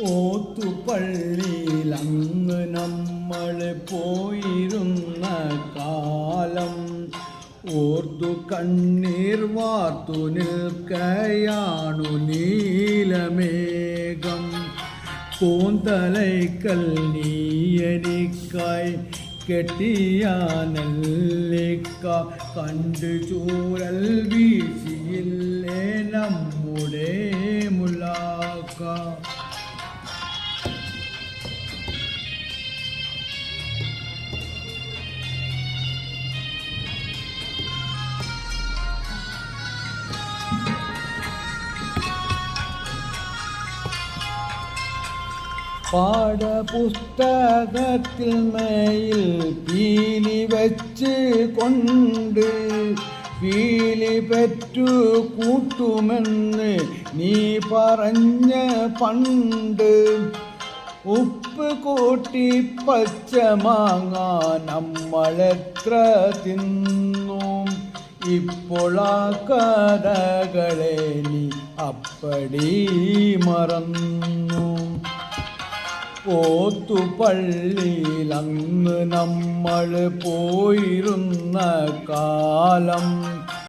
ഓത്തുപള്ളിയിലന്ന് നമ്മൾ പോയിരുന്ന കാലം ഓർത്തു കണ്ണീർ വാർത്തു നിൽക്കയാണു നീലമേഘം. കൂന്തലൈക്കൽ നീ എനിക്കായി കെട്ടിയ നെല്ലിക്ക കണ്ടു ചൂരൽ വീശിയില്ലേ നമ്മുടെ മുലാക്ക. പാഠപുസ്തകത്തിൽ മേയിൽ പീലി വെച്ച് കൊണ്ട് പീലി പെറ്റു കൂട്ടുമെന്ന് നീ പറഞ്ഞ പണ്ട്. ഉപ്പ് കൂട്ടി പച്ചമാങ്ങ നമ്മളെത്ര തിന്നു. ഇപ്പോളാ കഥകളെ നീ അപ്പടി മറന്നു. ഓത്തുപള്ളിയിലന്ന് നമ്മൾ പോയിരുന്ന കാലം